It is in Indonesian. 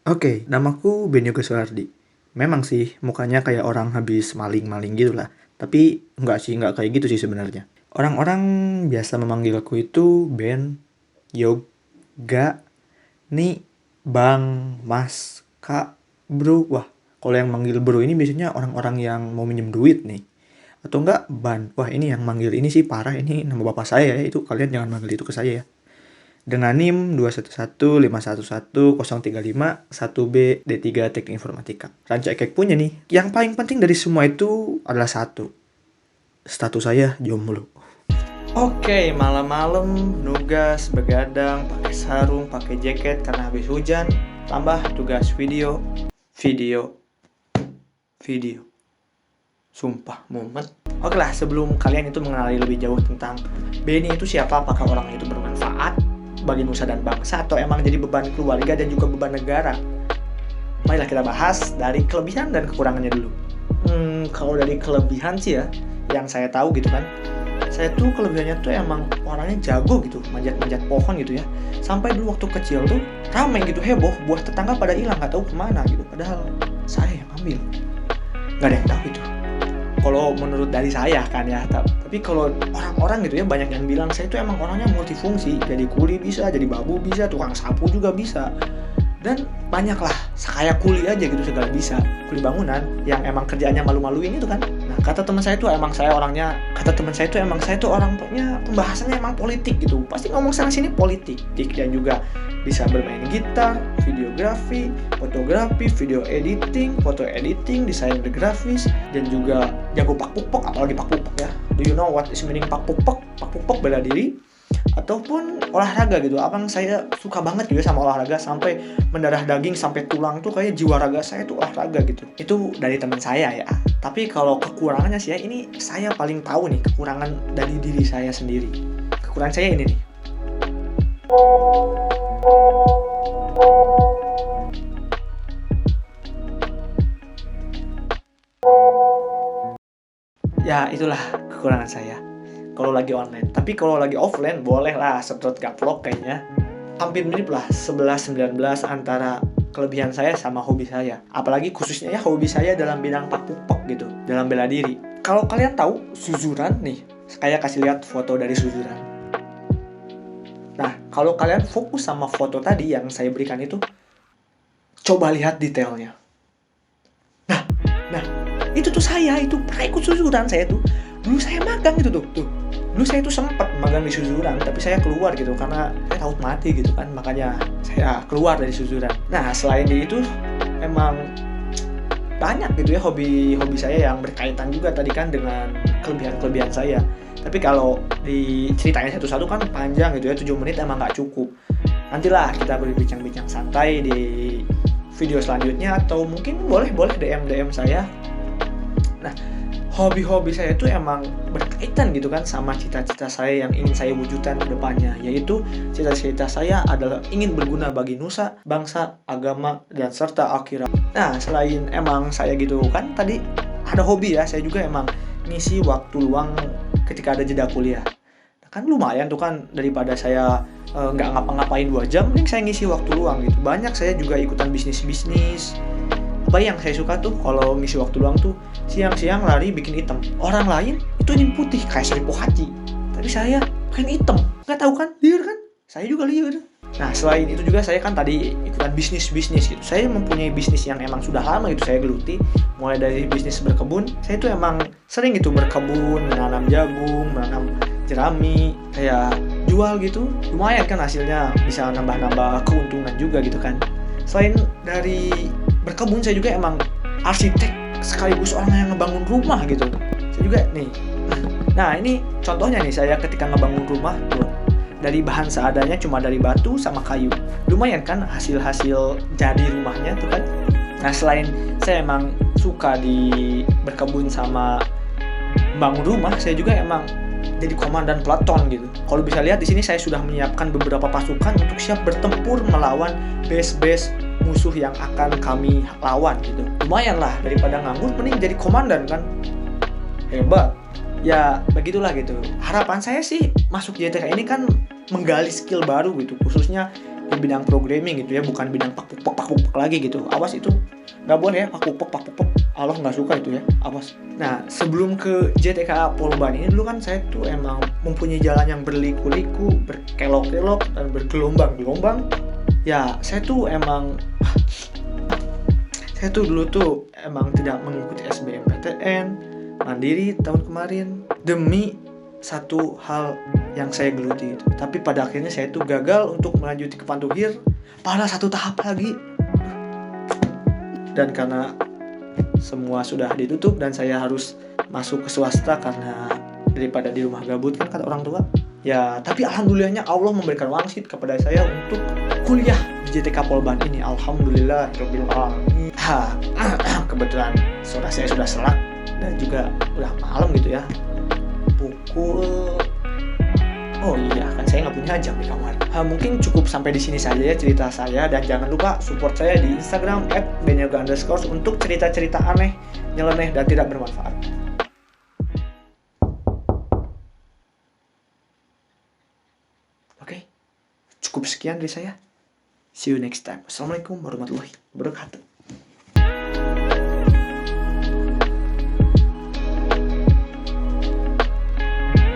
Oke, namaku Ben Yoga Soehardi. Memang sih mukanya kayak orang habis maling-maling gitu lah. Tapi enggak kayak gitu sih sebenarnya. Orang-orang biasa memanggilku itu Ben, Yoga, Ni, Bang, Mas, Kak, Bro. Wah, kalau yang manggil Bro ini biasanya orang-orang yang mau minjem duit nih. Atau enggak Ban. Wah, ini yang manggil ini sih parah, ini nama bapak saya ya. Itu kalian jangan manggil itu ke saya ya. Dengan NIM 21151111035 1B D3 Teknik Informatika. Ranca Ekek punya nih. Yang paling penting dari semua itu adalah satu. Status saya jomblo. Oke, malam-malam nugas begadang, pakai sarung, pakai jaket karena habis hujan, tambah tugas video. Sumpah, mumet. Oke lah, sebelum kalian itu mengenali lebih jauh tentang Benny itu siapa, apakah orang itu bermanfaat bagi nusa dan bangsa atau emang jadi beban keluarga dan juga beban negara, marilah kita bahas dari kelebihan dan kekurangannya dulu. Kalau dari kelebihan sih ya, yang saya tahu gitu kan, saya tuh kelebihannya tuh emang orangnya jago gitu, manjat-manjat pohon gitu ya. Sampai dulu waktu kecil tuh ramai gitu, heboh, buah tetangga pada hilang, gak tahu kemana gitu. Padahal saya yang ambil, gak ada yang tahu itu. Kalau menurut dari saya kan ya, tapi kalau orang-orang gitu ya banyak yang bilang saya itu emang orangnya multifungsi, jadi kuli bisa, jadi babu bisa, tukang sapu juga bisa, dan banyak lah, kayak kuli aja gitu, segala bisa. Kuli bangunan yang emang kerjaannya malu-maluin itu kan. Nah, kata teman saya tuh emang saya tuh orang punya pembahasannya emang politik gitu, pasti ngomong sana sini politik, dan juga bisa bermain gitar, videografi, fotografi, video editing, foto editing, desain grafis, dan juga jago pakpuk-pok, apalagi pakpuk-pok ya. Do you know what is meaning pakpuk-pok? Pakpuk-pok bela diri, ataupun olahraga gitu. Abang saya suka banget juga sama olahraga, sampai mendarah daging sampai tulang tuh kayak jiwa raga saya tuh olahraga gitu. Itu dari teman saya ya. Tapi kalau kekurangannya sih ya, ini saya paling tahu nih kekurangan dari diri saya sendiri. Kekurangan saya ini nih. Ya itulah kekurangan saya kalau lagi online. Tapi kalau lagi offline boleh lah sedot gaplok kayaknya. Hampir mirip lah 11-19 antara kelebihan saya sama hobi saya. Apalagi khususnya ya hobi saya dalam bidang pakpuk gitu, dalam bela diri. Kalau kalian tahu suzuran nih, saya kasih lihat foto dari suzuran. Nah, kalau kalian fokus sama foto tadi yang saya berikan itu, coba lihat detailnya. Nah, itu tuh saya, itu pernah ikut suzuran saya tuh. Dulu saya magang gitu tuh. Dulu saya tuh sempat magang di suzuran, tapi saya keluar gitu karena saya takut mati gitu kan, makanya saya keluar dari suzuran. Nah, selain itu emang banyak gitu ya hobi saya yang berkaitan juga tadi kan dengan kelebihan saya. Tapi kalau diceritain satu-satu kan panjang gitu ya, 7 menit emang gak cukup. Nantilah kita berbincang-bincang santai di video selanjutnya, atau mungkin boleh DM saya. Nah, hobi-hobi saya itu emang berkaitan gitu kan sama cita-cita saya yang ingin saya wujudkan ke depannya, yaitu cita-cita saya adalah ingin berguna bagi nusa, bangsa, agama, dan serta akhirat. Nah, selain emang saya gitu kan tadi ada hobi ya, saya juga emang ngisi waktu luang ketika ada jeda kuliah. Nah, kan lumayan tuh kan, daripada saya nggak ngapa-ngapain 2 jam, mending saya ngisi waktu luang gitu. Banyak saya juga ikutan bisnis. Apa yang saya suka tuh kalau ngisi waktu luang tuh siang-siang lari bikin hitam. Orang lain itu ingin putih kayak Seripo Haji, tapi saya bikin hitam. Nggak tahu kan, liar kan? Saya juga liar. Nah, selain itu juga saya kan tadi ikutan bisnis gitu. Saya mempunyai bisnis yang emang sudah lama gitu saya geluti. Mulai dari bisnis berkebun, saya tuh emang sering gitu berkebun, menanam jagung, menanam jerami, kayak jual gitu. Lumayan kan hasilnya, bisa nambah-nambah keuntungan juga gitu kan. Selain dari berkebun, saya juga emang arsitek sekaligus orang yang ngebangun rumah gitu. Saya juga nih. Nah, ini contohnya nih, saya ketika ngebangun rumah tuh dari bahan seadanya, cuma dari batu sama kayu. Lumayan kan hasil jadi rumahnya tuh kan. Nah, selain saya emang suka di berkebun sama bangun rumah, saya juga emang jadi komandan peleton gitu. Kalau bisa lihat di sini saya sudah menyiapkan beberapa pasukan untuk siap bertempur melawan base musuh yang akan kami lawan gitu. Lumayan lah, daripada nganggur mending jadi komandan kan. Hebat. Ya begitulah gitu. Harapan saya sih masuk JTK ini kan menggali skill baru gitu, khususnya di bidang programming gitu ya, bukan bidang pak lagi gitu. Awas itu nggak boleh ya, pak. Allah nggak suka itu ya, awas. Nah, sebelum ke JTK Polban ini dulu kan saya tuh emang mempunyai jalan yang berliku-liku, berkelok-kelok dan bergelombang-gelombang. Ya, saya tuh dulu tuh emang tidak mengikuti SBMPTN mandiri tahun kemarin demi satu hal yang saya geluti gitu. Tapi pada akhirnya saya tuh gagal untuk melanjuti ke Pantuhir pada satu tahap lagi. Dan karena semua sudah ditutup dan saya harus masuk ke swasta karena daripada di rumah gabut kan kata orang tua. Ya, tapi alhamdulillahnya Allah memberikan wangsit kepada saya untuk kuliah di JTK Polban ini. Alhamdulillah rabbil alamin. Kebetulan sore saya sudah selat dan juga udah malam gitu ya. Oh iya, kan saya nggak punya jam di kamar. Mungkin cukup sampai di sini saja ya cerita saya, dan jangan lupa support saya di Instagram @benyoga_ untuk cerita-cerita aneh, nyeleneh, dan tidak bermanfaat. Oke, cukup sekian dari saya. See you next time. Assalamualaikum warahmatullahi wabarakatuh.